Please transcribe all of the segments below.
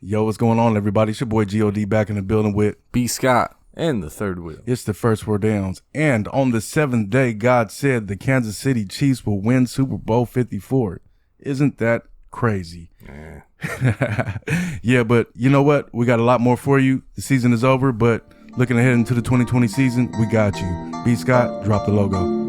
Yo, what's going on, everybody? It's your boy G.O.D. back in the building with B. Scott. And the third wheel. It's the first four downs. And on the seventh day, God said the Kansas City Chiefs will win Super Bowl 54. Isn't that crazy? Yeah, but you know what? We got a lot more for you. The season is over, but looking ahead into the 2020 season, we got you. B. Scott, drop the logo.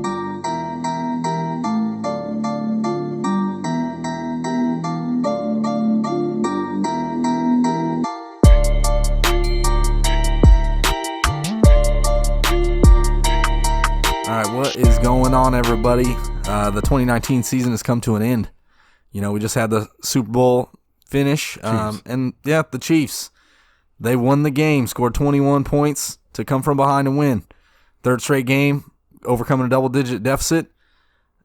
What is going on, everybody? The 2019 season has come to an end. You know, we just had the Super Bowl finish, and yeah, the Chiefs, they won the game, scored 21 points to come from behind and win. Third straight game, overcoming a double-digit deficit,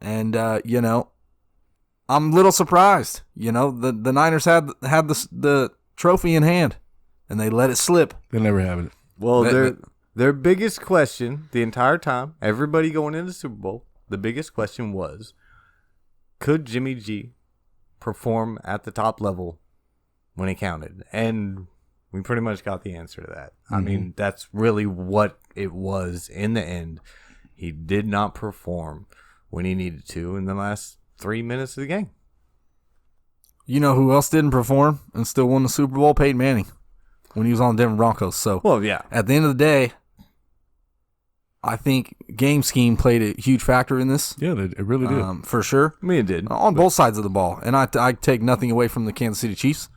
and you know, I'm a little surprised. You know, the Niners had the trophy in hand, and they let it slip. They never have it. Well, their biggest question the entire time, everybody going into the Super Bowl, the biggest question was, could Jimmy G perform at the top level when he counted? And we pretty much got the answer to that. I mean, that's really what it was in the end. He did not perform when he needed to in the last 3 minutes of the game. You know who else didn't perform and still won the Super Bowl? Peyton Manning, when he was on the Denver Broncos. So, well, yeah. At the end of the day, I think game scheme played a huge factor in this. Yeah, it really did. For sure. I mean, it did. On both sides of the ball. And I take nothing away from the Kansas City Chiefs.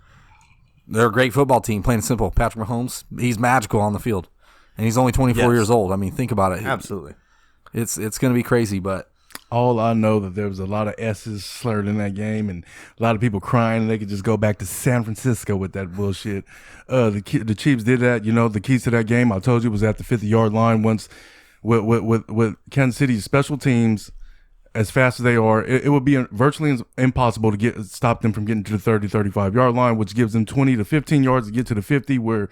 They're a great football team, plain and simple. Patrick Mahomes, he's magical on the field. And he's only 24 years old. I mean, think about it. Absolutely. It's going to be crazy, but all I know that there was a lot of S's slurred in that game and a lot of people crying, and they could just go back to San Francisco with that bullshit. The Chiefs did that. You know, the keys to that game, I told you, was at the 50-yard line. Once with Kansas City's special teams, as fast as they are, it would be virtually impossible to stop them from getting to the 30, 35-yard line, which gives them 20 to 15 yards to get to the 50, where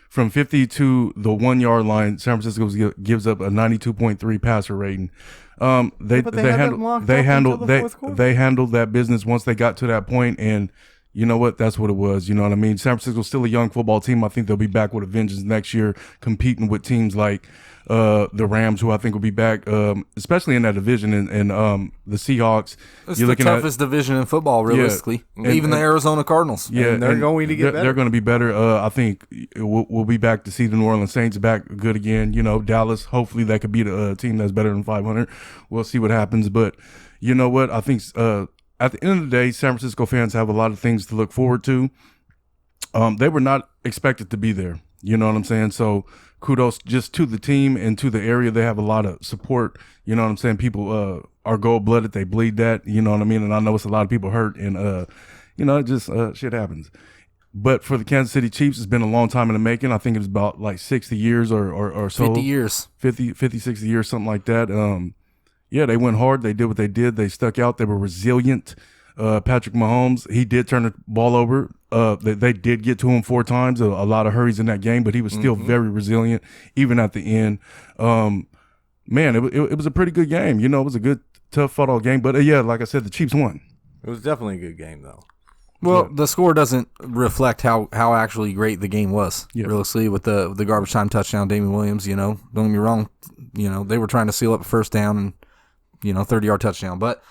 from 50 to the 1 yard line, San Francisco gives up a 92.3 passer rating. They handled that business once they got to that point, and you know what? That's what it was. You know what I mean? San Francisco's still a young football team. I think they'll be back with a vengeance next year, competing with teams like the Rams, who I think will be back, especially in that division, and the Seahawks. It's the toughest division in football, realistically. Yeah, even the Arizona Cardinals. Yeah, and they're going to get better. They're going to be better. I think we'll be back to see the New Orleans Saints back good again. You know, Dallas, hopefully that could be the team that's better than 500. We'll see what happens. But you know what? I think at the end of the day, San Francisco fans have a lot of things to look forward to. They were not expected to be there. You know what I'm saying? So kudos just to the team and to the area. They have a lot of support. You know what I'm saying? People are gold-blooded. They bleed that. You know what I mean? And I know it's a lot of people hurt. And, you know, it just shit happens. But for the Kansas City Chiefs, it's been a long time in the making. I think it was about like 60 years or so. 50 years. 50, 60 years, something like that. Yeah, they went hard. They did what they did. They stuck out. They were resilient. Patrick Mahomes, he did turn the ball over. They did get to him 4 times. A lot of hurries in that game, but he was still very resilient, even at the end. Man, it was a pretty good game. You know, it was a good, tough, fought-out game. But, yeah, like I said, the Chiefs won. It was definitely a good game, though. Well, the score doesn't reflect how actually great the game was. Yeah. Realistically, with the garbage time touchdown, Damian Williams, you know, don't get me wrong, you know, they were trying to seal up a first down and, you know, 30-yard touchdown. But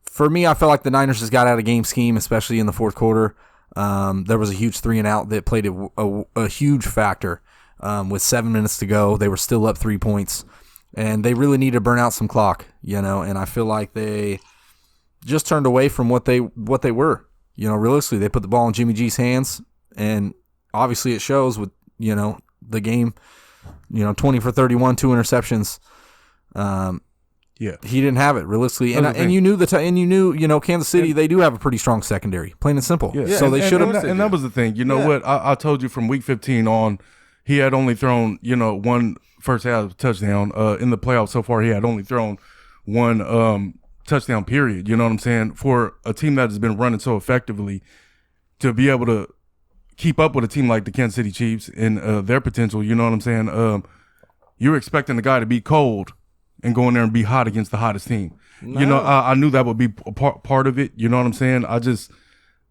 for me, I felt like the Niners just got out of game scheme, especially in the fourth quarter. There was a huge 3-and-out that played a huge factor. With 7 minutes to go, they were still up 3 points, and they really needed to burn out some clock, you know. And I feel like they just turned away from what they were. You know, realistically, they put the ball in Jimmy G's hands, and obviously it shows with, you know, the game, you know, 20 for 31, 2 interceptions. Yeah, he didn't have it realistically, and you knew you know, Kansas City, they do have a pretty strong secondary, plain and simple. Yeah. So they should have. And that was the thing. You know what? I told you from week 15 on, he had only thrown, you know, 1 first half touchdown. In the playoffs so far, he had only thrown 1 touchdown. Period. You know what I'm saying? For a team that has been running so effectively, to be able to keep up with a team like the Kansas City Chiefs and their potential, you know what I'm saying? You're expecting the guy to be cold and go in there and be hot against the hottest team. No. You know, I knew that would be a part of it. You know what I'm saying?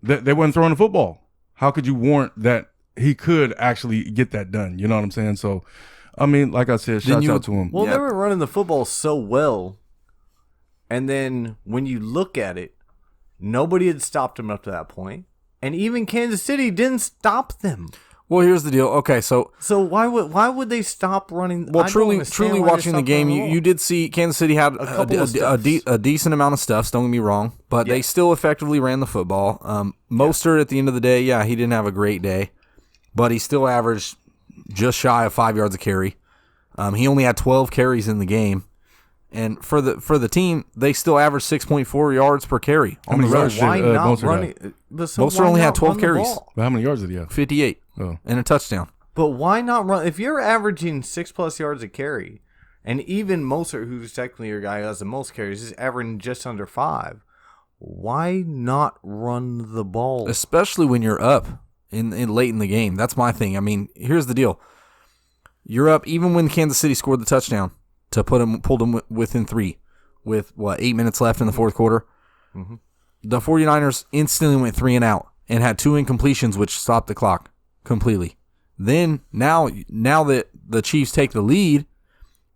They weren't throwing the football. How could you warrant that he could actually get that done? You know what I'm saying? So, I mean, like I said, shouts out to him. Well, they were running the football so well, and then when you look at it, nobody had stopped him up to that point, and even Kansas City didn't stop them. Well, here's the deal. Okay, so why would they stop running? Well, truly watching the game, you did see Kansas City had a decent amount of stuff. Don't get me wrong, but they still effectively ran the football. Mostert at the end of the day, he didn't have a great day, but he still averaged just shy of 5 yards a carry. He only had 12 carries in the game, and for the team, they still averaged 6.4 yards per carry on the road. Why not running? Mostert only had 12 carries. But how many yards did he have? 58. And a touchdown. But why not run? If you're averaging 6+ yards a carry, and even Mostert, who's technically your guy who has the most carries, is averaging just under 5, why not run the ball? Especially when you're up in late in the game. That's my thing. I mean, here's the deal. You're up even when Kansas City scored the touchdown to pulled them within 3 with 8 minutes left in the fourth quarter. Mm-hmm. The 49ers instantly went 3 and out and had 2 incompletions, which stopped the clock completely. Then now that the Chiefs take the lead,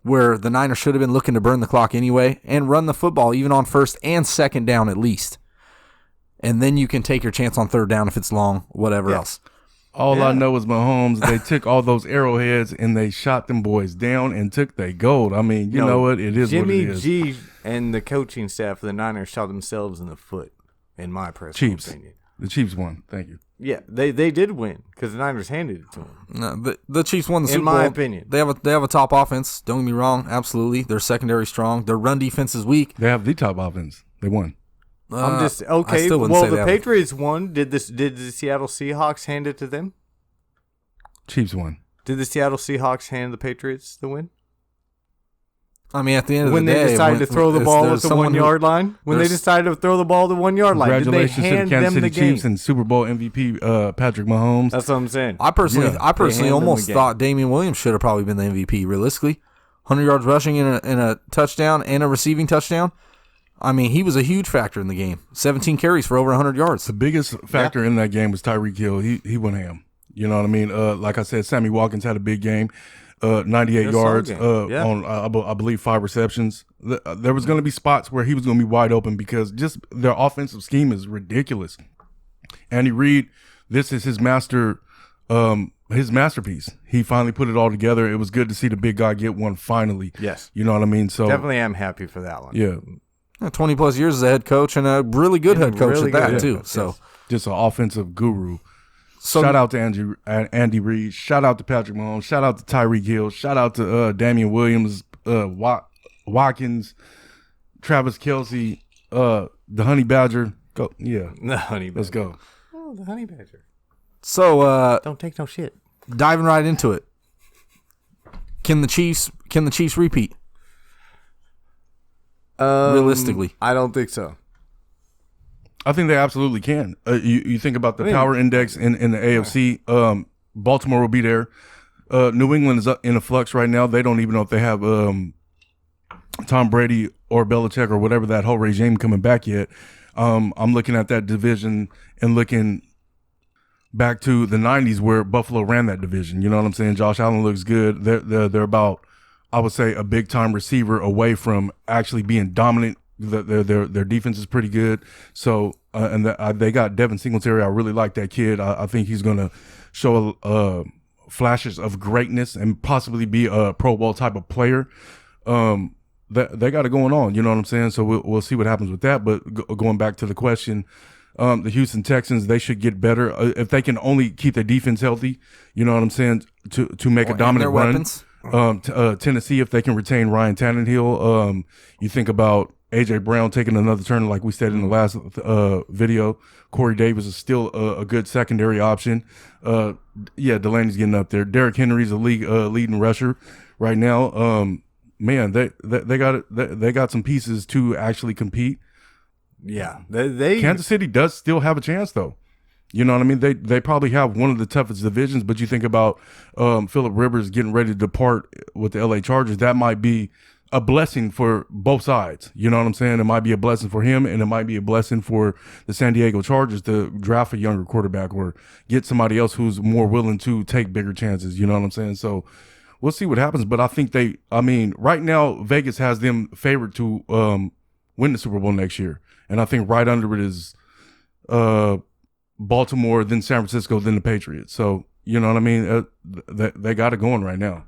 where the Niners should have been looking to burn the clock anyway and run the football even on first and second down at least. And then you can take your chance on third down if it's long, whatever else. All I know is Mahomes, they took all those arrowheads and they shot them boys down and took their gold. I mean, you know what? It is Jimmy what it is. G and the coaching staff of the Niners shot themselves in the foot, in my personal opinion. The Chiefs won. Thank you. Yeah, they did win because the Niners handed it to them. No, the Chiefs won the Super Bowl. In my opinion. They have a top offense. Don't get me wrong. Absolutely. Their secondary strong. Their run defense is weak. They have the top offense. They won. I'm just okay. Well, the Patriots won. Did the Seattle Seahawks hand it to them? Chiefs won. Did the Seattle Seahawks hand the Patriots the win? I mean, at the end of the day, when they decided to throw the ball at the 1 yard line, when they decided to throw the ball at the 1 yard line, did they hand to the Kansas them the City game? Chiefs and Super Bowl MVP Patrick Mahomes. That's what I'm saying. I personally almost thought Damian Williams should have probably been the MVP. Realistically, 100 yards rushing in a touchdown and a receiving touchdown. I mean, he was a huge factor in the game. 17 carries for over 100 yards. The biggest factor in that game was Tyreek Hill. He went ham. You know what I mean? Like I said, Sammy Watkins had a big game. 98 yards on, I believe, 5 receptions. There was going to be spots where he was going to be wide open because just their offensive scheme is ridiculous. Andy Reid, this is his masterpiece. He finally put it all together. It was good to see the big guy get one finally. Yes. You know what I mean? So definitely am happy for that one. Yeah. 20 plus years as a head coach and a really good head coach at that too. So just an offensive guru. So, shout out to Andy Reid. Shout out to Patrick Mahomes. Shout out to Tyreek Hill. Shout out to Damian Williams, Watkins, Travis Kelce, the Honey Badger. Go, yeah, the Honey Badger. Let's go. Oh, the Honey Badger. So don't take no shit. Diving right into it. Can the Chiefs repeat? Realistically, I don't think so. I think they absolutely can. You think about the power index in the AFC. Baltimore will be there. New England is in a flux right now. They don't even know if they have Tom Brady or Belichick or whatever that whole regime coming back yet. I'm looking at that division and looking back to the 90s where Buffalo ran that division. You know what I'm saying? Josh Allen looks good. They're about, I would say, a big time receiver away from actually being dominant. Their defense is pretty good. So they got Devin Singletary. I really like that kid. I think he's going to show flashes of greatness and possibly be a Pro Bowl type of player. They got it going on. You know what I'm saying? So we'll see what happens with that. But going back to the question, the Houston Texans, they should get better if they can only keep their defense healthy. You know what I'm saying? To make a dominant run. Weapons. Tennessee, if they can retain Ryan Tannehill, you think about A.J. Brown taking another turn, like we said in the last video. Corey Davis is still a good secondary option. Delaney's getting up there. Derrick Henry's a league leading rusher right now. Man, they got some pieces to actually compete. Yeah, they Kansas City does still have a chance though. You know what I mean? They probably have one of the toughest divisions, but you think about Phillip Rivers getting ready to depart with the LA Chargers. That might be a blessing for both sides. You know what I'm saying? It might be a blessing for him, and it might be a blessing for the San Diego Chargers to draft a younger quarterback or get somebody else who's more willing to take bigger chances. You know what I'm saying? So we'll see what happens. But I think right now Vegas has them favored to win the Super Bowl next year. And I think right under it is Baltimore, then San Francisco, then the Patriots. So, you know what I mean? They got it going right now.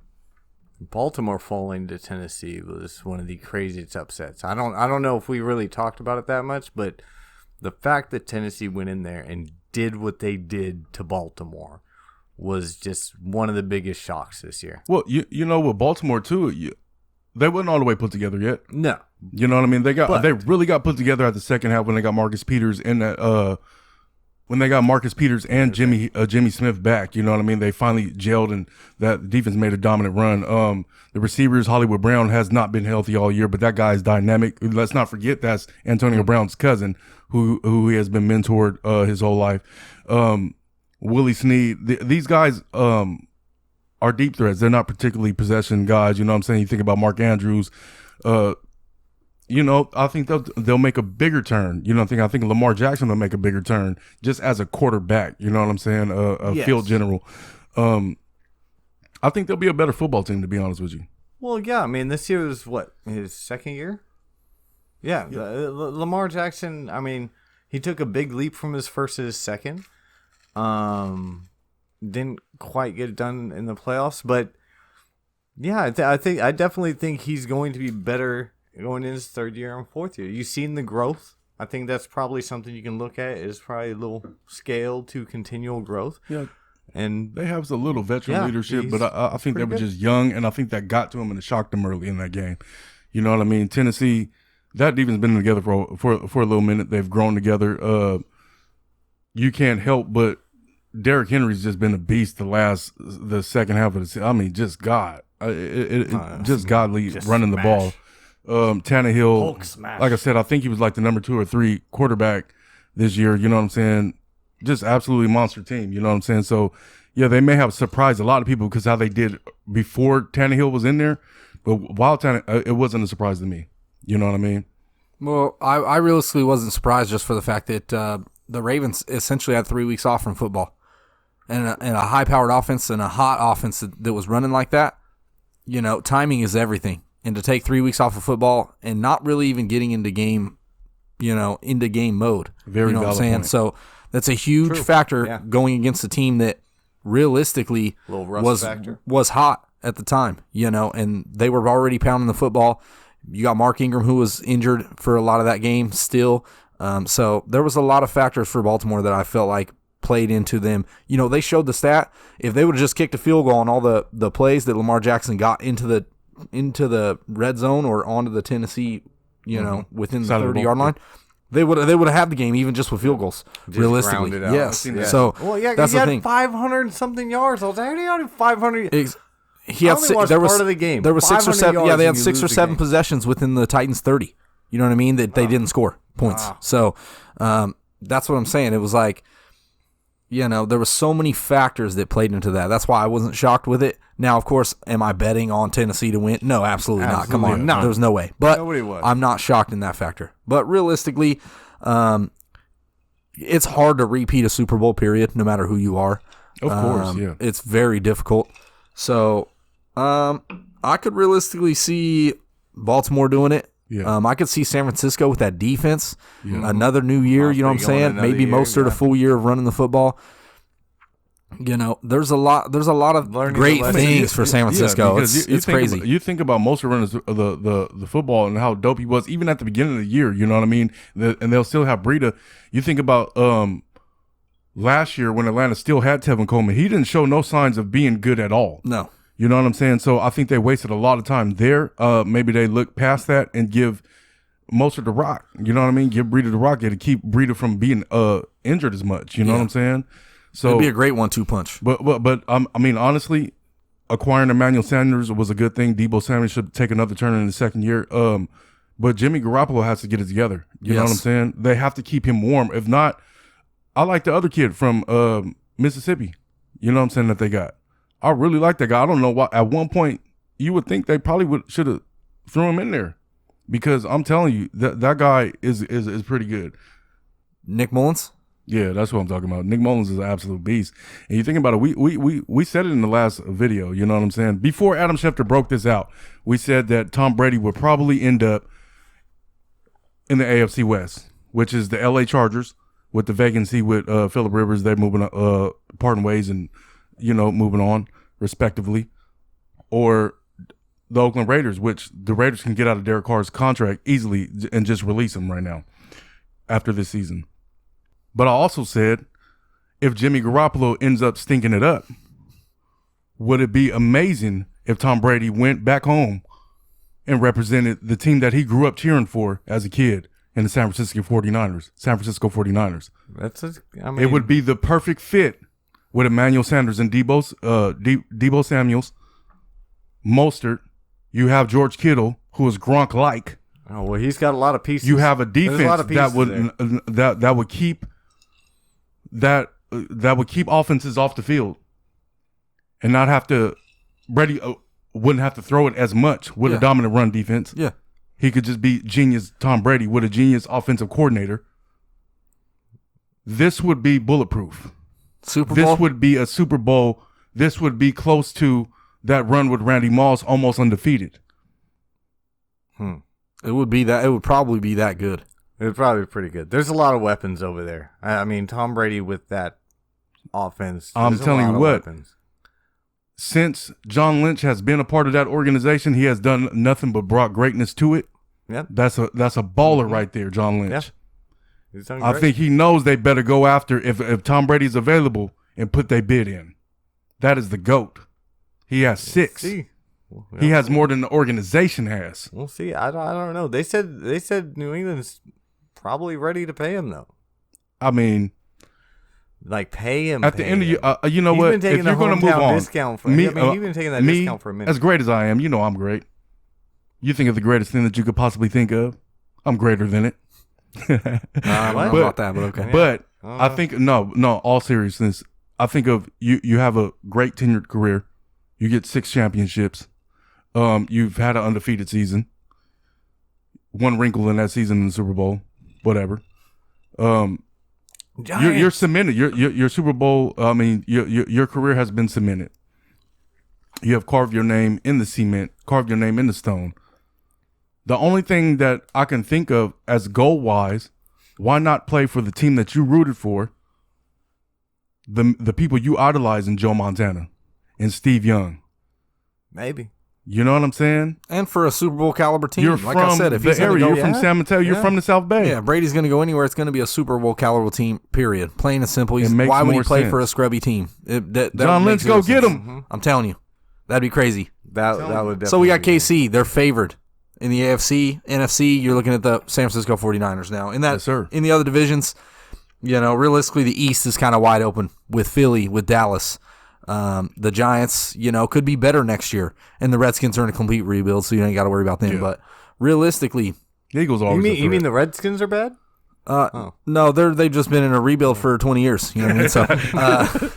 Baltimore falling to Tennessee was one of the craziest upsets. I don't know if we really talked about it that much, but the fact that Tennessee went in there and did what they did to Baltimore was just one of the biggest shocks this year. Well, you know, with Baltimore too, they wasn't all the way put together yet. No, you know what I mean. They really got put together at the second half when they got Marcus Peters and Jimmy Smith back. You know what I mean. They finally gelled and that defense made a dominant run. The receivers, Hollywood Brown has not been healthy all year, but that guy is dynamic. Let's not forget that's Antonio Brown's cousin, who he has been mentored his whole life. Willie Snead, these guys are deep threats. They're not particularly possession guys. You know what I'm saying? You think about Mark Andrews. You know, I think they'll make a bigger turn. You know, I think Lamar Jackson will make a bigger turn just as a quarterback. You know what I'm saying? Yes. Field general. I think they'll be a better football team, to be honest with you. Well, yeah. I mean, this year was his second year? Yeah. Lamar Jackson, I mean, he took a big leap from his first to his second. Didn't quite get it done in the playoffs, but yeah, I definitely think he's going to be better going into his third year and fourth year. You've seen the growth. I think that's probably something you can look at is probably a little scale to continual growth. Yeah. And they have a little veteran leadership, but I think they were just young, and I think that got to them and it shocked them early in that game. You know what I mean? Tennessee, that defense been together for a little minute. They've grown together. You can't help but Derrick Henry's just been a beast the second half of the season. I mean, just God. Just godly just running smash. The ball. Tannehill, like I said, I think he was like the number 2 or 3 quarterback this year. You know what I'm saying? Just absolutely monster team. You know what I'm saying? So, yeah, they may have surprised a lot of people because how they did before Tannehill was in there. But while it wasn't a surprise to me. You know what I mean? Well, I realistically wasn't surprised just for the fact that the Ravens essentially had 3 weeks off from football. And a high-powered offense and a hot offense that was running like that, you know, timing is everything. And to take 3 weeks off of football and not really even getting into game mode. Very you know what I'm saying? Point. So that's a huge factor going against a team that realistically was hot at the time, you know, and they were already pounding the football. You got Mark Ingram, who was injured for a lot of that game still. So there was a lot of factors for Baltimore that I felt like played into them. You know, they showed the stat. If they would have just kicked a field goal on all the plays that Lamar Jackson got into the red zone or onto the Tennessee, you know, within the 30-yard line, they would have had the game even just with field goals. Just realistically, yes. Yeah. So that's the thing. 500 something yards. I was like, how do you 500? He had there was part of the game. There was 6 or 7. Yeah, they had 6 or 7 possessions within the Titans 30. You know what I mean? That they didn't score points. So that's what I'm saying. It was like, you know, there were so many factors that played into that. That's why I wasn't shocked with it. Now, of course, am I betting on Tennessee to win? No, absolutely not. Come on. No. There's no way. But I'm not shocked in that factor. But realistically, it's hard to repeat a Super Bowl, period, no matter who you are. Of course, yeah. It's very difficult. So I could realistically see Baltimore doing it. Yeah. I could see San Francisco with that defense. Yeah. Another new year, you know what I'm saying? Maybe Mostert a full year of running the football. You know, there's a lot of great things for San Francisco. It's crazy. You think about Mostert running the football and how dope he was even at the beginning of the year, you know what I mean? And they'll still have Breida. You think about last year when Atlanta still had Tevin Coleman. He didn't show no signs of being good at all. No. You know what I'm saying? So I think they wasted a lot of time there. Maybe they look past that and give Mostert the rock. You know what I mean? Give Breida the rock to keep Breida from being injured as much. You know what I'm saying? So it'd be a great 1-2 punch. But I mean, honestly, acquiring Emmanuel Sanders was a good thing. Debo Samuel should take another turn in the second year. But Jimmy Garoppolo has to get it together. You know what I'm saying? They have to keep him warm. If not, I like the other kid from Mississippi. You know what I'm saying, that they got. I really like that guy. I don't know why. At one point, you would think they probably should have threw him in there because I'm telling you that guy is pretty good. Nick Mullins? Yeah, that's what I'm talking about. Nick Mullins is an absolute beast. And you think about it, we said it in the last video, you know what I'm saying? Before Adam Schefter broke this out, we said that Tom Brady would probably end up in the AFC West, which is the LA Chargers with the vacancy with Phillip Rivers. They're moving parting ways and, moving on respectively. Or the Oakland Raiders, which the Raiders can get out of Derek Carr's contract easily and just release him right now after this season. But I also said, if Jimmy Garoppolo ends up stinking it up, would it be amazing if Tom Brady went back home and represented the team that he grew up cheering for as a kid in the San Francisco 49ers? It would be the perfect fit with Emmanuel Sanders and Debo Samuels, Mostert. You have George Kittle, who is Gronk-like. Oh, well, he's got a lot of pieces. You have a defense that would keep offenses off the field and not have to. Brady wouldn't have to throw it as much with a dominant run defense. Yeah, he could just be genius Tom Brady with a genius offensive coordinator. This would be bulletproof. Super Bowl? This would be a Super Bowl. This would be close to that run with Randy Moss, almost undefeated. It would be that. It would probably be that good. It would probably be pretty good. There's a lot of weapons over there. I mean, Tom Brady with that offense. I'm telling you what. Since John Lynch has been a part of that organization, he has done nothing but brought greatness to it. Yep. That's a baller right there, John Lynch. Yep. I think he knows they better go after if Tom Brady's available and put their bid in. That is the GOAT. He has 6. See. He has more than the organization has. We'll see. I don't know. They said New England's probably ready to pay him though. I mean, like pay him at the end of you know he's what? Been taking if you're going to move on, discount for me. I mean, he's been taking that discount for a minute. As great as I am, you know I'm great. You think of the greatest thing that you could possibly think of. I'm greater than it. I don't know about that, but okay. But I think no. All seriousness, I think of you. You have a great tenured career. You get 6 championships. You've had an undefeated season. One wrinkle in that season in the Super Bowl, whatever. You're cemented. Your Super Bowl. I mean, your career has been cemented. You have carved your name in the cement, carved your name in the stone. The only thing that I can think of as goal wise, why not play for the team that you rooted for? The people you idolize in Joe Montana and Steve Young. Maybe. You know what I'm saying? And for a Super Bowl caliber team, you're like from I said, if the he's area, go, you're from San Mateo, you're from the South Bay. Yeah, Brady's going to go anywhere. It's going to be a Super Bowl caliber team. Period. Plain and simple. Why would he play for a scrubby team? John Lynch, go get him. Mm-hmm. I'm telling you, that'd be crazy. That would. Definitely so we got KC. They're favored in the AFC, NFC. You're looking at the San Francisco 49ers now. In that, yes, sir. In the other divisions, realistically, the East is kind of wide open with Philly, with Dallas. The Giants, could be better next year, and the Redskins are in a complete rebuild, so you ain't got to worry about them. Yeah. But realistically, the Eagles always. You mean the Redskins are bad? No, they've just been in a rebuild for 20 years. You know what I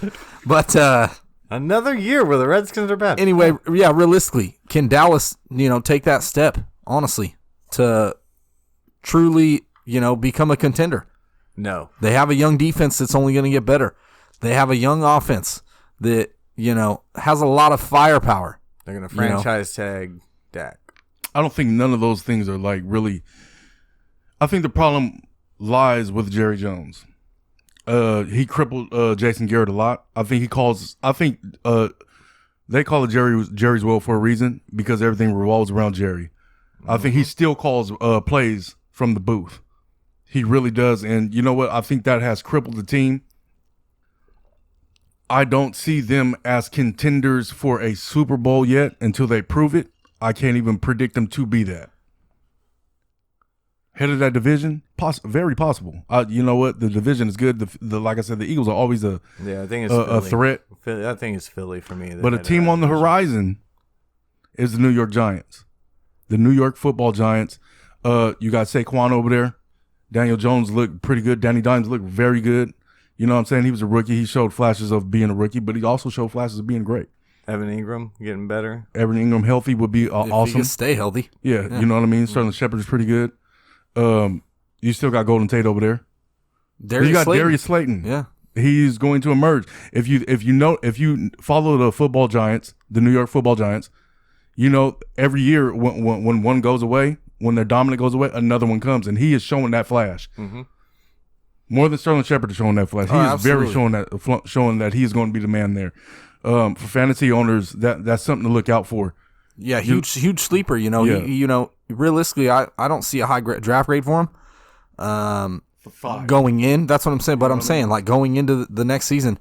mean? So, another year where the Redskins are bad. Anyway, yeah, realistically, can Dallas, take that step, honestly, to truly, become a contender? No. They have a young defense that's only going to get better. They have a young offense that, has a lot of firepower. They're going to franchise tag Dak. I don't think none of those things are like really. I think the problem lies with Jerry Jones. He crippled Jason Garrett a lot. I think they call it Jerry's World for a reason because everything revolves around Jerry. Mm-hmm. I think he still calls plays from the booth. He really does. And you know what? I think that has crippled the team. I don't see them as contenders for a Super Bowl yet until they prove it. I can't even predict them to be that. Head of that division, very possible. You know what? The division is good. Like I said, the Eagles are always a threat. I think it's Philly for me. But a team on the horizon is the New York Giants. The New York Football Giants. You got Saquon over there. Daniel Jones looked pretty good. Danny Dimes looked very good. You know what I'm saying? He was a rookie. He showed flashes of being a rookie, but he also showed flashes of being great. Evan Ingram getting better. Evan Ingram healthy would be If awesome. he can stay healthy. Yeah, you know what I mean? Sterling Shepard is pretty good. You still got Golden Tate over there. You got Darius Slayton. Yeah. He's going to emerge. If you follow the football giants, the New York Football Giants, you know, every year when one goes away, when their dominant goes away, another one comes, and he is showing that flash. Mm-hmm. More than Sterling Shepard is showing that flash. He is very showing that he is going to be the man there. For fantasy owners, that's something to look out for. Yeah, huge sleeper. You know, realistically, I don't see a high draft grade for him. Going in, that's what I'm saying. But I'm saying, like, going into the next season,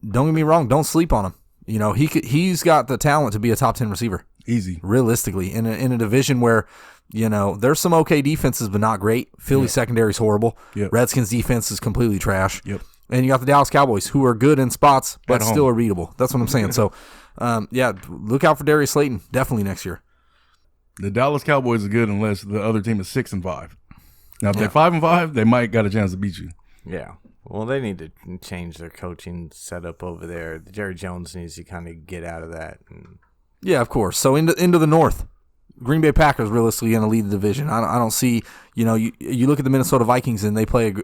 don't get me wrong, don't sleep on him. You know, he's got the talent to be a top 10 receiver. Easy, realistically, in a division where, you know, there's some okay defenses, but not great. Philly's secondary's horrible. Yep. Redskins defense is completely trash. Yep. And you got the Dallas Cowboys, who are good in spots, but still are beatable. That's what I'm saying. So, look out for Darius Slayton definitely next year. The Dallas Cowboys are good unless the other team is 6-5. Now, if they're 5-5, they might got a chance to beat you. Yeah. Well, they need to change their coaching setup over there. Jerry Jones needs to kind of get out of that. Yeah, of course. So into the North, Green Bay Packers realistically going to lead the division. I don't see, you know, you look at the Minnesota Vikings and they play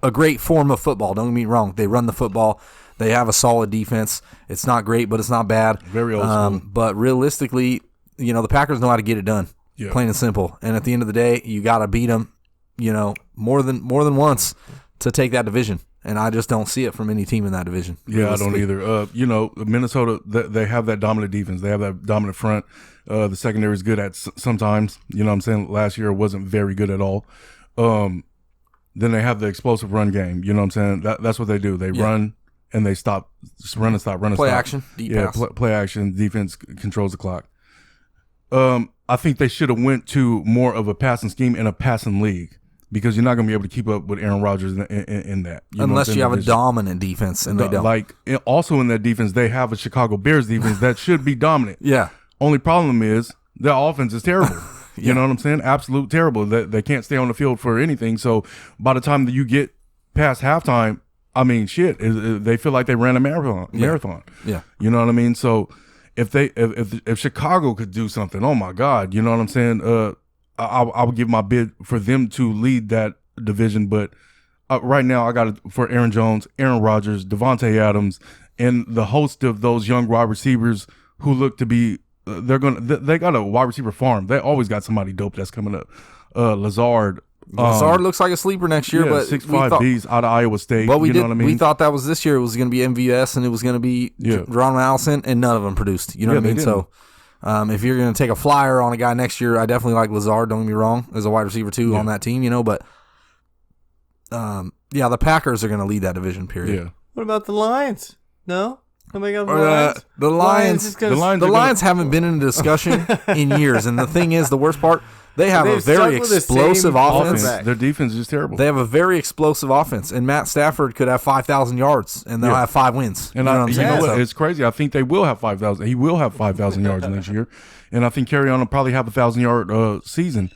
a great form of football. Don't get me wrong. They run the football. They have a solid defense. It's not great, but it's not bad. Very old school. But realistically, you know, the Packers know how to get it done. Yeah. Plain and simple. And at the end of the day, you got to beat them, you know, more than once to take that division. And I just don't see it from any team in that division. Yeah, I don't either. You know, Minnesota, they have that dominant defense. They have that dominant front. The secondary is good at sometimes. You know what I'm saying? Last year it wasn't very good at all. Then they have the explosive run game. You know what I'm saying? That's what they do. They run and they stop. Just run and stop. Run and play stop. Action, deep pass. Play action. Defense controls the clock. I think they should have went to more of a passing scheme and a passing league, because you're not going to be able to keep up with Aaron Rodgers in that. Unless you have a dominant defense, and they don't. Like, also in that defense, they have a Chicago Bears defense that should be dominant. Yeah. Only problem is their offense is terrible. You know what I'm saying? Absolute terrible. They can't stay on the field for anything. So by the time that you get past halftime, I mean, shit, they feel like they ran a marathon. Yeah. You know what I mean? So if Chicago could do something, oh my God, you know what I'm saying? I would give my bid for them to lead that division, but right now I got it for Aaron Jones, Aaron Rodgers, Devontae Adams, and the host of those young wide receivers who look to be they got a wide receiver farm. They always got somebody dope that's coming up. Lazard looks like a sleeper next year, but 6'5" B's out of Iowa State. But know what I mean? We thought that was this year. It was going to be MVS and it was going to be Ron Allison, and none of them produced. You know what I mean? So if you're going to take a flyer on a guy next year, I definitely like Lazard. Don't get me wrong, as a wide receiver too on that team. You know, but the Packers are going to lead that division. Period. Yeah. What about the Lions? No. Nobody got the Lions. The Lions haven't been in a discussion in years, and the thing is, the worst part, they have a very explosive offense. Their defense is just terrible. They have a very explosive offense, and Matt Stafford could have 5,000 yards, and they'll have 5 wins. And you know what I'm saying? What? It's crazy. I think they will have 5,000. He will have 5,000 yards next year, and I think Carry-On will probably have 1,000-yard season.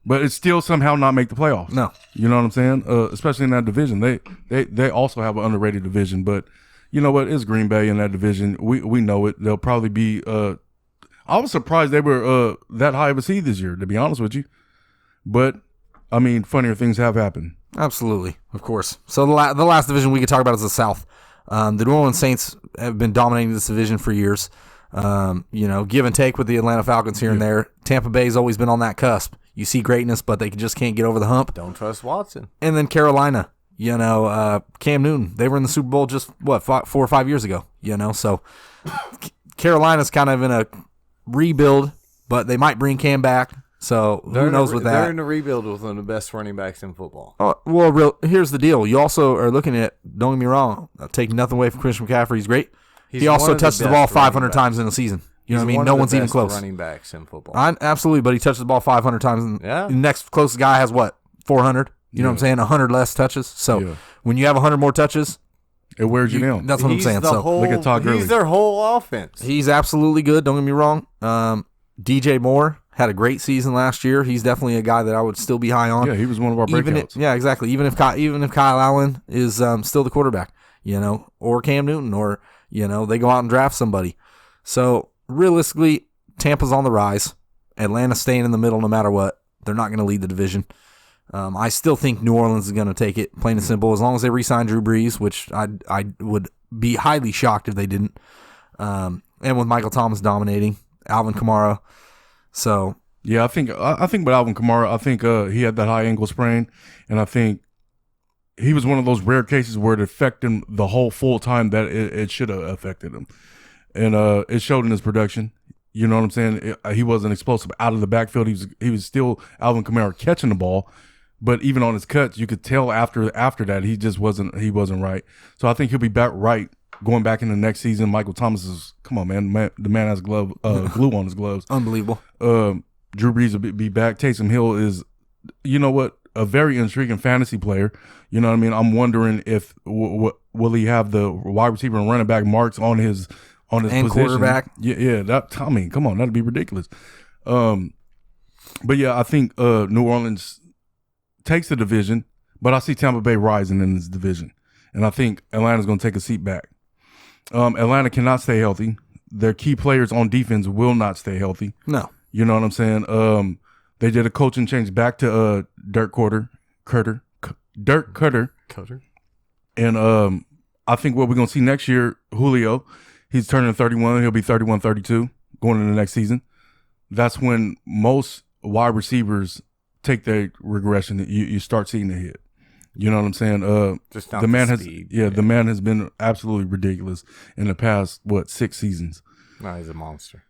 But it's still somehow not make the playoffs. No, you know what I'm saying? Especially in that division, they also have an underrated division, but. You know what? It's Green Bay in that division. We know it. They'll probably be. I was surprised they were that high of a seed this year, to be honest with you. But I mean, funnier things have happened. Absolutely, of course. So the last division we could talk about is the South. The New Orleans Saints have been dominating this division for years. You know, give and take with the Atlanta Falcons here and there. Tampa Bay's always been on that cusp. You see greatness, but they just can't get over the hump. Don't trust Watson. And then Carolina. You know, Cam Newton, they were in the Super Bowl just, 4 or 5 years ago, you know. So Carolina's kind of in a rebuild, but they might bring Cam back. So who knows with that. They're in a rebuild with one of the best running backs in football. Here's the deal. You also are looking at, don't get me wrong, take nothing away from Christian McCaffrey. He's great. He also touches the ball 500 times in a season. You know what I mean? No one's even close. Running backs in football. Absolutely, but he touches the ball 500 times. The next closest guy has what? 400? You know what I'm saying? 100 less touches. So when you have 100 more touches, it wears you down. That's what I'm saying. So look at Todd Gurley. He's their whole offense. He's absolutely good. Don't get me wrong. DJ Moore had a great season last year. He's definitely a guy that I would still be high on. Yeah, he was one of our breakouts. Exactly. Even if Kyle Allen is still the quarterback, you know, or Cam Newton, or you know, they go out and draft somebody. So realistically, Tampa's on the rise. Atlanta's staying in the middle no matter what. They're not going to lead the division. I still think New Orleans is going to take it, plain and simple, as long as they re-sign Drew Brees, which I would be highly shocked if they didn't. And with Michael Thomas dominating, Alvin Kamara. So yeah, I think with Alvin Kamara, I think he had that high ankle sprain, and I think he was one of those rare cases where it affected him the whole full time that it should have affected him, and it showed in his production. You know what I'm saying? He wasn't explosive out of the backfield. He was still Alvin Kamara catching the ball, but even on his cuts, you could tell after that he just wasn't right. So I think he'll be back right going back into next season. Michael Thomas is the man has glue on his gloves. Unbelievable. Drew Brees will be back. Taysom Hill is, you know what, a very intriguing fantasy player. You know what I mean? I'm wondering if will he have the wide receiver and running back marks on his and position. Quarterback. Yeah. Come on, that'd be ridiculous. But yeah, I think New Orleans takes the division, but I see Tampa Bay rising in this division, and I think Atlanta's going to take a seat back. Atlanta cannot stay healthy. Their key players on defense will not stay healthy. No. You know what I'm saying? They did a coaching change back to Dirk Cutter. And I think what we're going to see next year, Julio, he's turning 31. He'll be 31, 32 going into the next season. That's when most wide receivers take their regression. You start seeing the hit. You know what I'm saying? The man has been absolutely ridiculous in the past 6 seasons. No, he's a monster.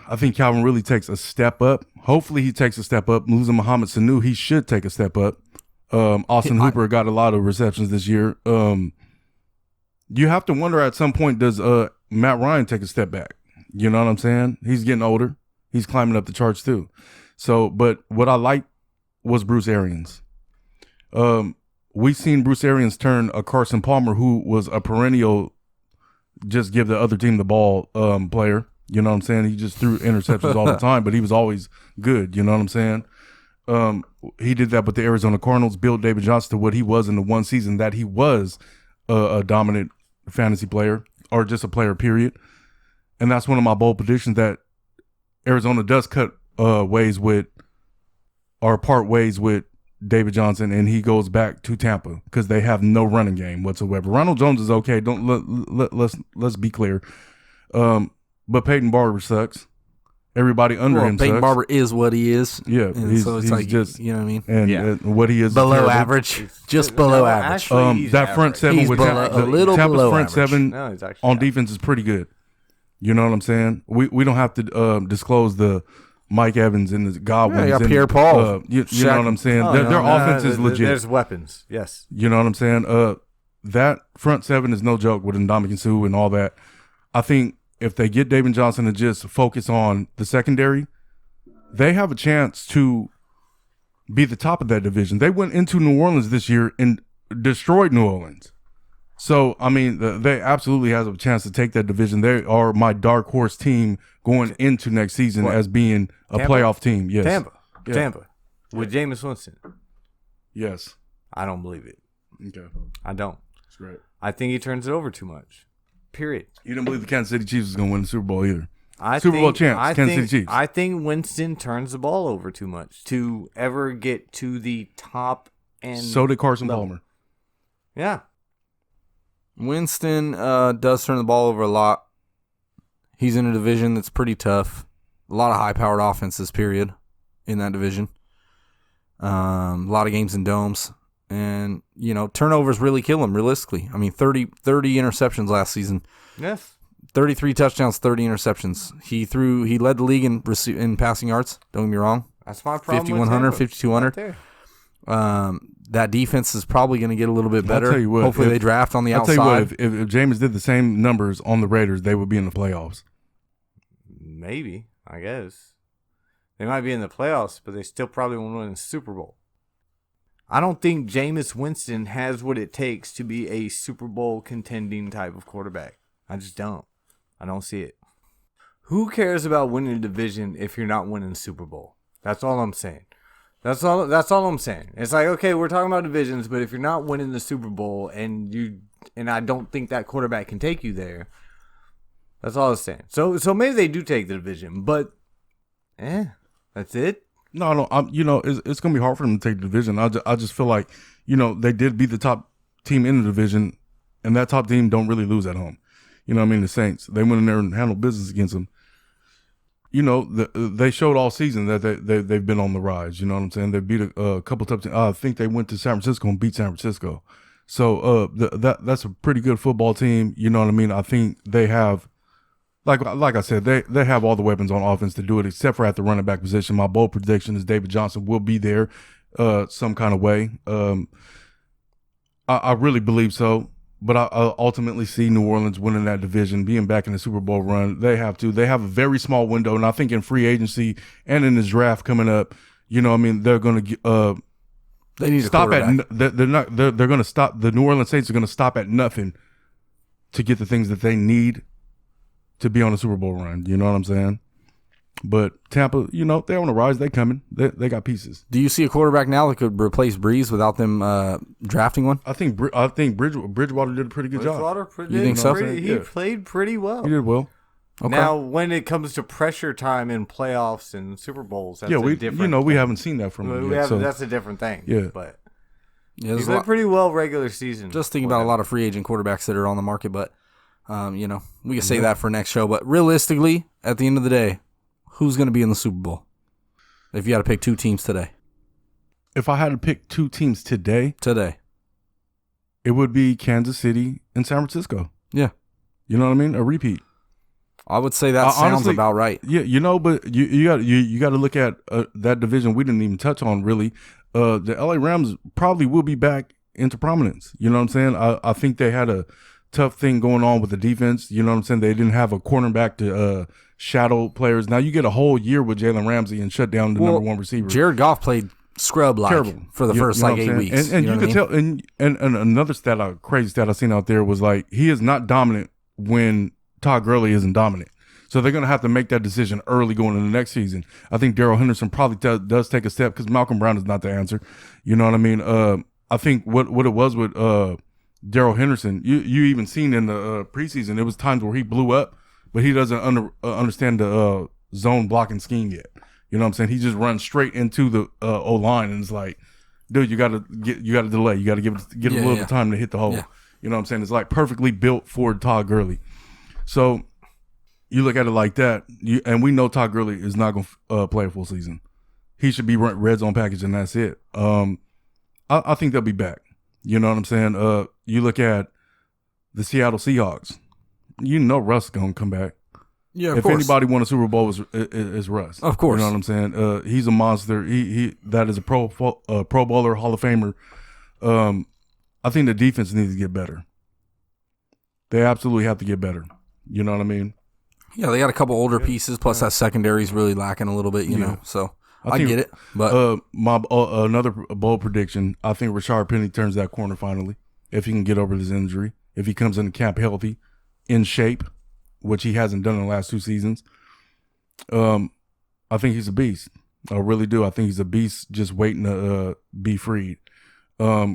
I think Calvin really takes a step up. Hopefully he takes a step up. Losing Mohamed Sanu, he should take a step up. Austin Hooper got a lot of receptions this year. You have to wonder at some point, does Matt Ryan take a step back? You know what I'm saying? He's getting older. He's climbing up the charts too. So, but what I liked was Bruce Arians. We've seen Bruce Arians turn a Carson Palmer, who was a perennial just give the other team the ball player. You know what I'm saying? He just threw interceptions all the time, but he was always good. You know what I'm saying? He did that with the Arizona Cardinals, built David Johnson to what he was in the one season that he was a dominant fantasy player or just a player, period. And that's one of my bold predictions that Arizona does part ways with David Johnson, and he goes back to Tampa because they have no running game whatsoever. Ronald Jones is okay. Let's be clear. But Peyton Barber sucks. Everybody under him Peyton sucks. Barber is what he is. Yeah, so it's like, just, you know what I mean? And what he is below average. Just below average. That front seven he's with Tampa's front seven on defense is pretty good. You know what I'm saying? We don't have to disclose the Mike Evans and the Godwins. Yeah, Pierre Paul. You know what I'm saying? Their offense is legit. There's weapons, yes. You know what I'm saying? That front seven is no joke with Ndamukong Suh and all that. I think if they get David Johnson to just focus on the secondary, they have a chance to be the top of that division. They went into New Orleans this year and destroyed New Orleans. So, I mean, they absolutely have a chance to take that division. They are my dark horse team going into next season as being a playoff team. Yes. Tampa. With Jameis Winston. Yes. I don't believe it. Okay. I don't. That's great. I think he turns it over too much. Period. You don't believe the Kansas City Chiefs is going to win the Super Bowl either. Super Bowl champs, Kansas City Chiefs. I think Winston turns the ball over too much to ever get to the top end. So did Carson Palmer. Yeah. Winston does turn the ball over a lot. He's in a division that's pretty tough. A lot of high-powered offenses, period, in that division. A lot of games in domes. And, you know, turnovers really kill him, realistically. I mean, 30 interceptions last season. Yes. 33 touchdowns, 30 interceptions. He led the league in passing yards. Don't get me wrong. That's my problem. 5,100, 5,200. That defense is probably going to get a little bit better. I'll tell you what, hopefully they draft on the outside. I'll tell you what, if Jameis did the same numbers on the Raiders, they would be in the playoffs. Maybe, I guess. They might be in the playoffs, but they still probably won't win the Super Bowl. I don't think Jameis Winston has what it takes to be a Super Bowl contending type of quarterback. I just don't. I don't see it. Who cares about winning a division if you're not winning the Super Bowl? That's all I'm saying. That's all I'm saying. It's like, okay, we're talking about divisions, but if you're not winning the Super Bowl and I don't think that quarterback can take you there, That's all I was saying. So maybe they do take the division, but that's it. No, it's gonna be hard for them to take the division. I just feel like, they did beat the top team in the division, and that top team don't really lose at home. You know what I mean? The Saints, they went in there and handled business against them. They showed all season that they've been on the rise. You know what I'm saying? They beat a couple tough teams. I think they went to San Francisco and beat San Francisco. So that's a pretty good football team. You know what I mean? I think they have, like I said, they have all the weapons on offense to do it, except for at the running back position. My bold prediction is David Johnson will be there some kind of way. I really believe so. But I ultimately see New Orleans winning that division, being back in the Super Bowl run. They have to. They have a very small window, and I think in free agency and in this draft coming up, they're going to they need stop at. They're going to stop. The New Orleans Saints are going to stop at nothing to get the things that they need to be on a Super Bowl run. You know what I'm saying? But Tampa, they're on the rise. They coming. They got pieces. Do you see a quarterback now that could replace Breeze without them drafting one? I think Bridgewater did a pretty good job. You think so? He played pretty well. He did well. Okay. Now, when it comes to pressure time in playoffs and Super Bowls, that's a different we haven't seen that from him yet. That's a different thing. Yeah. But he played pretty well regular season. Just thinking about a lot of free agent quarterbacks that are on the market, but we can say that for next show. But realistically, at the end of the day, who's going to be in the Super Bowl? If you had to pick two teams today. If I had to pick two teams today, it would be Kansas City and San Francisco. Yeah. You know what I mean? A repeat. I would say that sounds honestly, about right. Yeah, but you got to look at that division we didn't even touch on really. The LA Rams probably will be back into prominence. You know what I'm saying? I think they had a tough thing going on with the defense. You know what I'm saying? They didn't have a cornerback to shadow players. Now you get a whole year with Jalen Ramsey and shut down the number one receiver. Jared Goff played scrub-like for the first 8 weeks. And you could tell. And another crazy stat I seen out there was like he is not dominant when Todd Gurley isn't dominant. So they're going to have to make that decision early going into the next season. I think Darrell Henderson probably does take a step because Malcolm Brown is not the answer. You know what I mean? I think what it was with Darrell Henderson, you even seen in the preseason, it was times where he blew up, but he doesn't understand the zone blocking scheme yet. You know what I'm saying? He just runs straight into the O-line, and it's like, dude, you got to delay. You got to give a little bit of time to hit the hole. Yeah. You know what I'm saying? It's like perfectly built for Todd Gurley. So you look at it like that, and we know Todd Gurley is not going to play a full season. He should be red zone package, and that's it. I think they'll be back. You know what I'm saying? You look at the Seattle Seahawks. You know Russ is going to come back. Yeah, of if course. Anybody won a Super Bowl is Russ. Of course. You know what I'm saying? He's a monster. He that is a Pro Bowler, Hall of Famer. I think the defense needs to get better. They absolutely have to get better. You know what I mean? Yeah, they got a couple older pieces, plus that secondary is really lacking a little bit, you know. So I get it. But another bold prediction, I think Rashard Penny turns that corner finally, if he can get over this injury. If he comes into camp healthy, in shape, which he hasn't done in the last 2 seasons. I think he's a beast. I really do. I think he's a beast just waiting to be freed.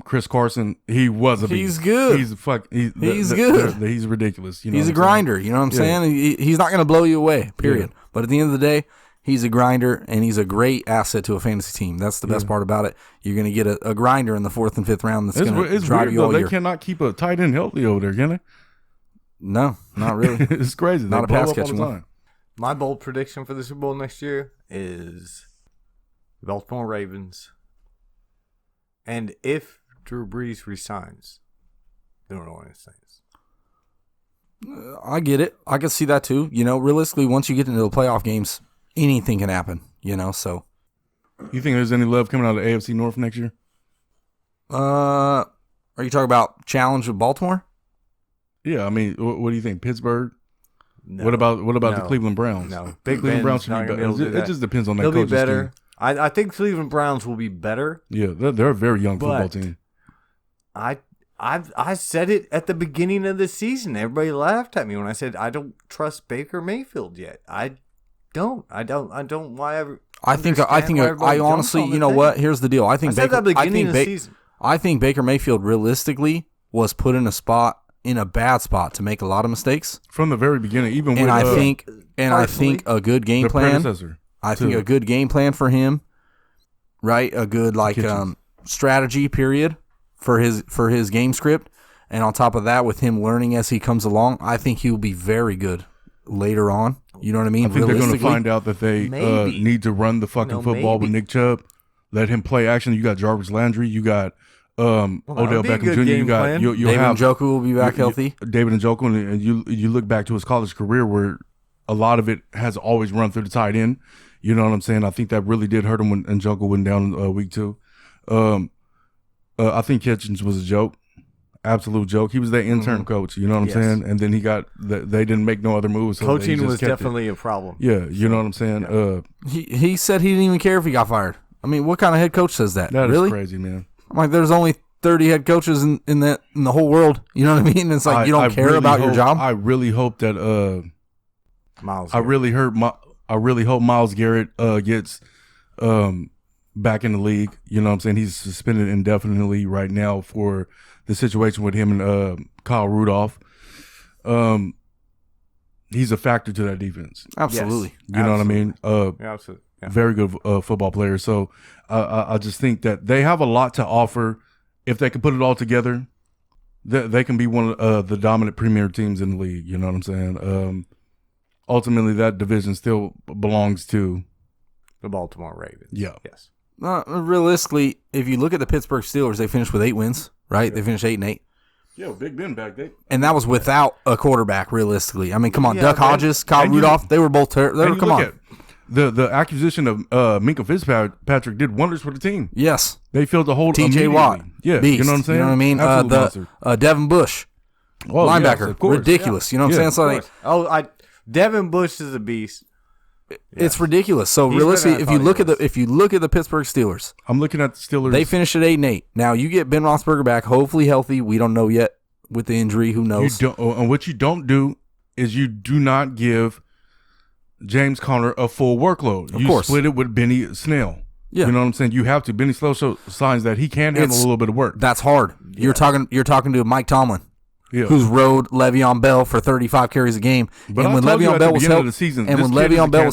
Chris Carson, he was a beast. He's good. He's good. He's ridiculous. You know, he's a grinder. You know what I'm saying? He's not going to blow you away, period. Yeah. But at the end of the day, he's a grinder, and he's a great asset to a fantasy team. That's the best part about it. You're going to get a grinder in the 4th and 5th round that's going to drive weird, you all year. They cannot keep a tight end healthy over there, can they? No, not really. It's crazy. Not they a pass catching one. My bold prediction for the Super Bowl next year is Baltimore Ravens. And if Drew Brees resigns, the New Orleans Saints. I get it. I can see that too. You know, realistically, once you get into the playoff games, anything can happen, you know, so. You think there's any love coming out of the AFC North next year? Are you talking about challenge with Baltimore? Yeah, I mean, what do you think? Pittsburgh? No. What about the Cleveland Browns? No, Cleveland Browns should be better. It just depends on that. They'll be better. I think Cleveland Browns will be better. Yeah, they're a very young football team. I said it at the beginning of the season. Everybody laughed at me when I said I don't trust Baker Mayfield yet. I don't. Why ever? I honestly, you know what? Here's the deal. I think Baker Mayfield realistically was put in a spot in a bad spot to make a lot of mistakes from the very beginning. Even and with, I think a good game plan. I think a good game plan for him, right? A good strategy period for his game script, and on top of that, with him learning as he comes along, I think he will be very good later on. You know what I mean? I think they're going to find out that they need to run the fucking football with Nick Chubb. Let him play action. You got Jarvis Landry. You got Odell Beckham Jr. You got David Njoku will be back healthy. David Njoku, and you look back to his college career where a lot of it has always run through the tight end. You know what I'm saying? I think that really did hurt him when Njoku went down week 2. I think Kitchens was a joke. Absolute joke. He was their intern coach. You know what I'm saying? And then they didn't make no other moves. So coaching was definitely a problem. Yeah, you know what I'm saying? Yeah. He said he didn't even care if he got fired. I mean, what kind of head coach says that? That really? is crazy, man. I'm like, there's only 30 head coaches in the whole world. You know what I mean? It's like you don't care about your job. I really hope that Miles. I really hope Myles Garrett gets back in the league. You know what I'm saying? He's suspended indefinitely right now for the situation with him and Kyle Rudolph. He's a factor to that defense. Absolutely. Yes. You know what I mean? Absolutely. Yeah. Very good football player. So I just think that they have a lot to offer. If they can put it all together, they can be one of the dominant premier teams in the league. You know what I'm saying? Ultimately, that division still belongs to the Baltimore Ravens. Yeah. Yes. Realistically, if you look at the Pittsburgh Steelers, they finished with 8 wins, right? Yeah. They finished 8-8. Yeah, Big Ben back there. And that was without a quarterback, realistically. I mean, come on, Duck Hodges, Kyle Rudolph, they were both terrible. Come on. The acquisition of Minkah Fitzpatrick did wonders for the team. Yes. They filled the hole T.J. Watt. Yeah, beast, you know what I'm saying? You know what I mean? Devin Bush, linebacker, yes, ridiculous. Yeah. You know what I'm saying? So Devin Bush is a beast. It's ridiculous. So realistically, if you look at the Pittsburgh Steelers, I'm looking at the Steelers. They finished at 8-8. Now you get Ben Roethlisberger back, hopefully healthy. We don't know yet with the injury. Who knows? And what you don't do is you do not give James Conner a full workload. Of course. Split it with Benny Snell. Yeah. You know what I'm saying? You have to. Benny Snell shows signs that he can handle a little bit of work. That's hard. Yeah. You're talking to Mike Tomlin. Yeah. Who's rode Le'Veon Bell for 35 carries a game. But and when Le'Veon Bell was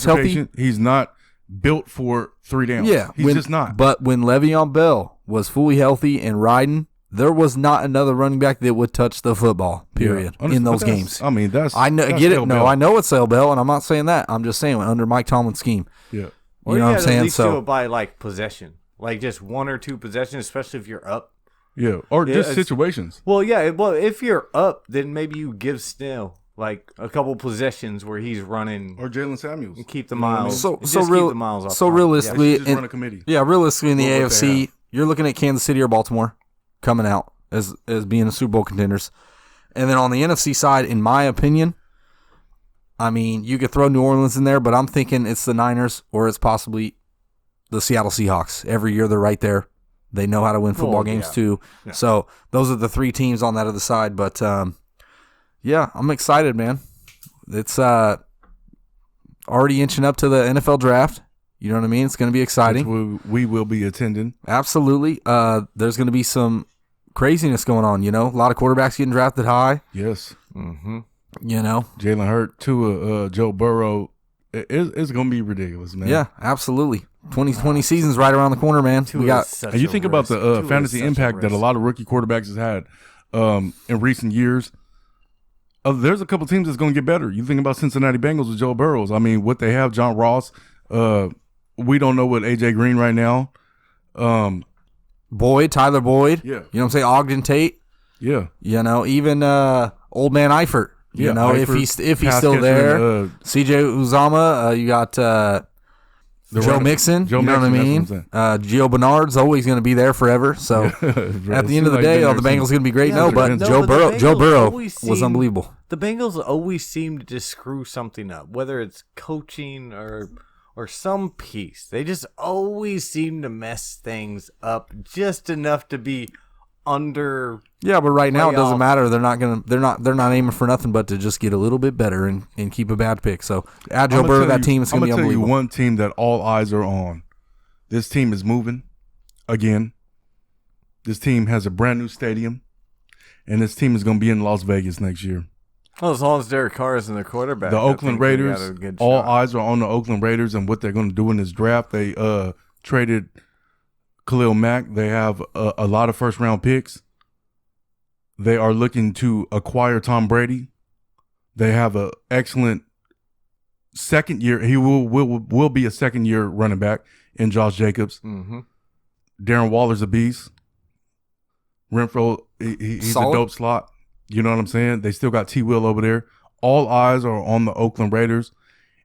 healthy, he's not built for 3 downs. Yeah, he's just not. But when Le'Veon Bell was fully healthy and riding, there was not another running back that would touch the football. Period. In those games. I mean, I get it. No, I know it's Sale Bell, and I'm not saying that. I'm just saying under Mike Tomlin's scheme. Yeah, you know what I'm saying. At least do it by possession, just 1 or 2 possessions, especially if you're up. Yeah, or just situations. Well, yeah. Well, if you're up, then maybe you give Snell a couple possessions where he's running, or Jalen Samuels, and keep the miles. Keep the miles off. So realistically, run a committee. Yeah, realistically in the AFC, you're looking at Kansas City or Baltimore coming out as being the Super Bowl contenders, and then on the NFC side, in my opinion, I mean, you could throw New Orleans in there, but I'm thinking it's the Niners or it's possibly the Seattle Seahawks. Every year they're right there. They know how to win football games too. Yeah. So those are the 3 teams on that other side. But yeah, I'm excited, man. It's already inching up to the NFL draft. You know what I mean? It's going to be exciting. We will be attending. Absolutely. There's going to be some craziness going on. You know, a lot of quarterbacks getting drafted high. Yes. Mm-hmm. You know, Jalen Hurts, Tua, Joe Burrow. It's going to be ridiculous, man. Yeah, absolutely. 2020 season's right around the corner, man. And you think about the fantasy impact that a lot of rookie quarterbacks has had in recent years. There's a couple teams that's going to get better. You think about Cincinnati Bengals with Joe Burrows. I mean, what they have, John Ross. We don't know what AJ Green right now. Tyler Boyd. Yeah. You know what I'm saying? Ogden Tate. Yeah. You know, even old man Eifert. You know, Eifert, if he's still there. CJ Uzama. You got Joe Mixon. You know what I mean? Gio Bernard's always going to be there forever. So at the end of the day, the Bengals going to be great. Joe Burrow was unbelievable. The Bengals always seem to just screw something up, whether it's coaching or some piece. They just always seem to mess things up just enough to be under. Yeah, but right now it doesn't matter. They're not aiming for nothing but to just get a little bit better and keep a bad pick. So add Joe Burrow to that team. It's going to be unbelievable. I'm going to tell you one team that all eyes are on. This team is moving again. This team has a brand new stadium, and this team is going to be in Las Vegas next year. Well, as long as Derek Carr isn't their quarterback. The Oakland Raiders, all eyes are on the Oakland Raiders and what they're going to do in this draft. They traded Khalil Mack. They have a lot of first-round picks. They are looking to acquire Tom Brady. They have an excellent second year. He will be a second-year running back in Josh Jacobs. Mm-hmm. Darren Waller's a beast. Renfro, he's a dope slot. You know what I'm saying? They still got T. Will over there. All eyes are on the Oakland Raiders.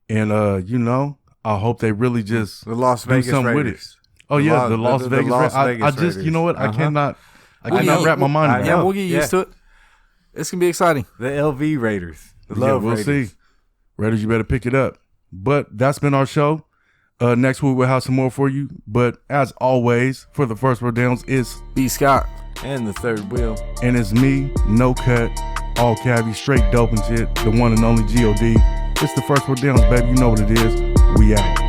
And, I hope they really just the Las Vegas do something Raiders. with it. Oh, yeah, the Las Vegas Raiders. I just, Raiders. you know what? Uh-huh. I cannot wrap my mind around it. Yeah, we'll get used to it. It's going to be exciting. The LV Raiders. The Love we'll Raiders. see. Raiders, you better pick it up. But that's been our show. Next week, we'll have some more for you. But as always, for the First Word Downs, it's B. Scott. And the third wheel. And it's me, no cut, all cabbie, straight dope and shit, the one and only G.O.D. It's the First Word Downs, baby. You know what it is. We out.